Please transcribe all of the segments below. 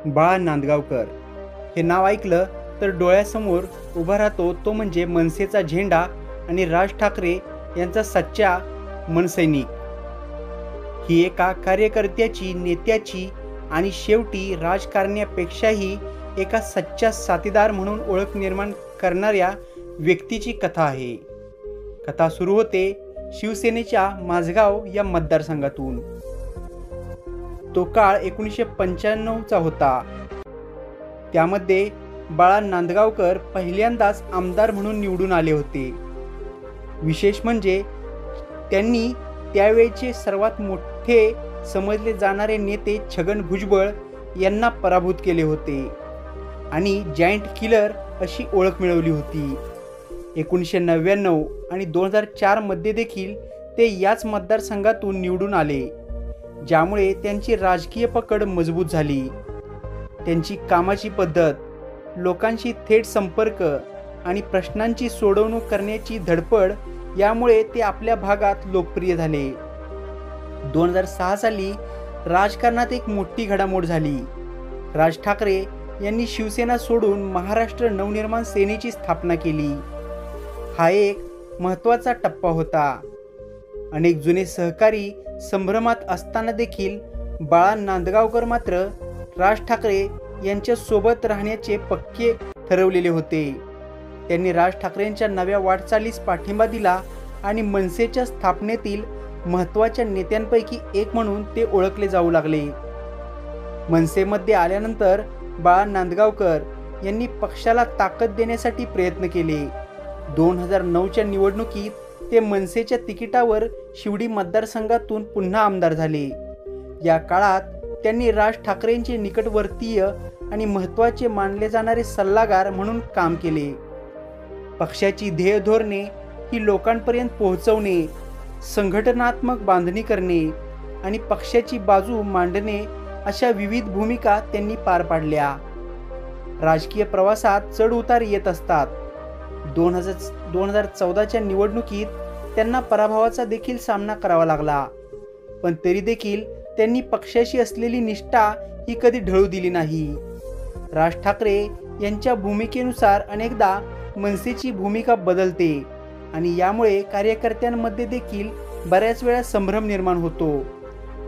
बाळा नांदगावकर हे नाव ऐकलं तर डोळ्यासमोर उभा राहतो तो म्हणजे मनसेचा झेंडा आणि राज ठाकरे यांचा सच्चा मनसैनिक। ही एका कार्यकर्त्याची, नेत्याची आणि शेवटी राजकारण्यापेक्षाही एका सच्चा साथीदार म्हणून ओळख निर्माण करणाऱ्या व्यक्तीची कथा आहे। कथा सुरू होते शिवसेनेच्या माझगाव या मतदारसंघातून। तो काळ 1995चा होता। त्यामध्ये बाळा नांदगावकर पहिल्यांदाच आमदार म्हणून निवडून आले होते। विशेष म्हणजे त्यांनी त्यावेळचे सर्वात मोठे समजले जाणारे नेते छगन भुजबळ यांना पराभूत केले होते आणि जायंट किलर अशी ओळख मिळवली होती। 1999 आणि 2004 मध्ये देखील ते याच मतदारसंघातून निवडून आले, ज्यामुळे त्यांची राजकीय पकड मजबूत झाली। त्यांची कामाची पद्धत, लोकांशी थेट संपर्क आणि प्रश्नांची सोडवणूक करण्याची धडपड यामुळे ते आपल्या भागात लोकप्रिय झाले। 2006 साली राजकारणात एक मोठी घडामोड झाली। राज ठाकरे यांनी शिवसेना सोडून महाराष्ट्र नवनिर्माण सेनेची स्थापना केली। हा एक महत्त्वाचा टप्पा होता। अनेक जुने सहकारी संभ्रमात असताना देखील बाळा नांदगावकर मात्र राज ठाकरे यांच्या सोबत राहण्याचे पक्के ठरवलेले होते। त्यांनी राज ठाकरेंच्या नव्या वाटचालीस पाठिंबा दिला आणि मनसेच्या स्थापनेतील महत्त्वाच्या नेत्यांपैकी एक म्हणून ते ओळखले जाऊ लागले। मनसेमध्ये आल्यानंतर बाळा नांदगावकर यांनी पक्षाला ताकद देण्यासाठी प्रयत्न केले। 2009च्या निवडणुकीत ते मनसेच्या तिकिटावर शिवडी मतदारसंघातून पुन्हा आमदार झाले। या काळात त्यांनी राज ठाकरेंचे निकटवर्तीय आणि महत्त्वाचे मानले जाणारे सल्लागार म्हणून काम केले। पक्षाची ध्येय धोरणे ही लोकांपर्यंत पोहोचवणे, संघटनात्मक बांधणी करणे आणि पक्षाची बाजू मांडणे अशा विविध भूमिका त्यांनी पार पाडल्या। राजकीय प्रवासात चढ उतार येत असतात। 2014च्या निवडणुकीत त्यांना पराभवाचा देखील सामना करावा लागला, पण तरी देखील त्यांनी पक्षाशी असलेली निष्ठा ही कधी ढळू दिली नाही। राज ठाकरे यांच्या भूमिकेनुसार अनेकदा मनसेची भूमिका बदलते आणि यामुळे कार्यकर्त्यांमध्ये देखील बऱ्याच वेळा संभ्रम निर्माण होतो।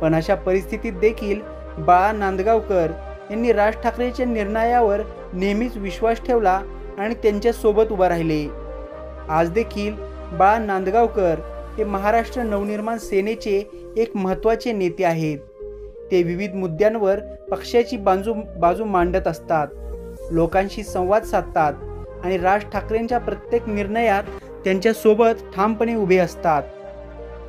पण अशा परिस्थितीत देखील बाळा नांदगावकर यांनी राज ठाकरेंच्या निर्णयावर नेहमीच विश्वास ठेवला आणि त्यांच्या सोबत उभा राहिले। आज देखील बाळा नांदगावकर हे महाराष्ट्र नवनिर्माण सेनेचे एक महत्त्वाचे नेते आहेत। ते विविध मुद्द्यांवर पक्षाची बाजू मांडत असतात, लोकांशी संवाद साधतात आणि राज ठाकरेंच्या प्रत्येक निर्णयात त्यांच्या सोबत ठामपणे उभे असतात।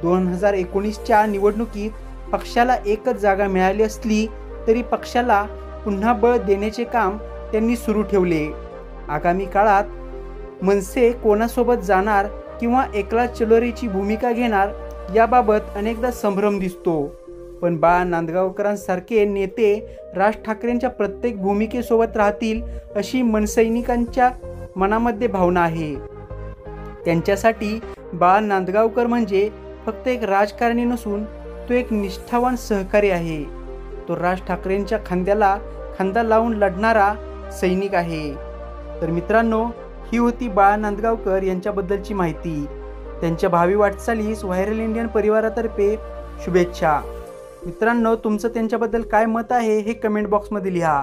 2019च्या निवडणुकीत पक्षाला एकच जागा मिळाली असली तरी पक्षाला पुन्हा बळ देण्याचे काम त्यांनी सुरू ठेवले। आगामी काळात मनसे कोणासोबत जाणार किंवा एकला चलोरीची भूमिका घेणार याबाबत अनेकदा संभ्रम दिसतो, पण बाळा नांदगावकरांसारखे नेते राज ठाकरेंच्या प्रत्येक भूमिकेसोबत राहतील अशी मनसैनिकांच्या मनामध्ये भावना आहे। त्यांच्यासाठी बाळा नांदगावकर म्हणजे फक्त एक राजकारणी नसून तो एक निष्ठावान सहकारी आहे। तो राज ठाकरेंच्या खांद्याला खांदा लावून लढणारा सैनिक आहे। तर मित्रांनो, ही होती बाळा नांदगावकर यांच्याबद्दलची माहिती। त्यांच्या भावी वाटचालीस व्हायरल इंडियन परिवारातर्फे शुभेच्छा। मित्रांनो, तुमचं त्यांच्याबद्दल काय मत आहे हे कमेंट बॉक्समध्ये लिहा।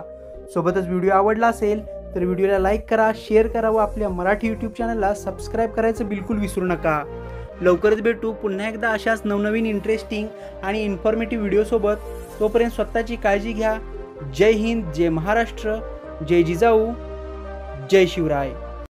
सोबतच व्हिडिओ आवडला असेल तर व्हिडिओला लाईक करा, शेअर करा व आपल्या मराठी यूट्यूब चॅनलला सबस्क्राईब करायचं बिलकुल विसरू नका। लवकरच भेटू पुन्हा एकदा अशाच नवनवीन इंटरेस्टिंग आणि इन्फॉर्मेटिव्ह व्हिडिओसोबत। तोपर्यंत स्वतःची काळजी घ्या। जय हिंद, जय महाराष्ट्र, जय जिजाऊ, जय शिवराय।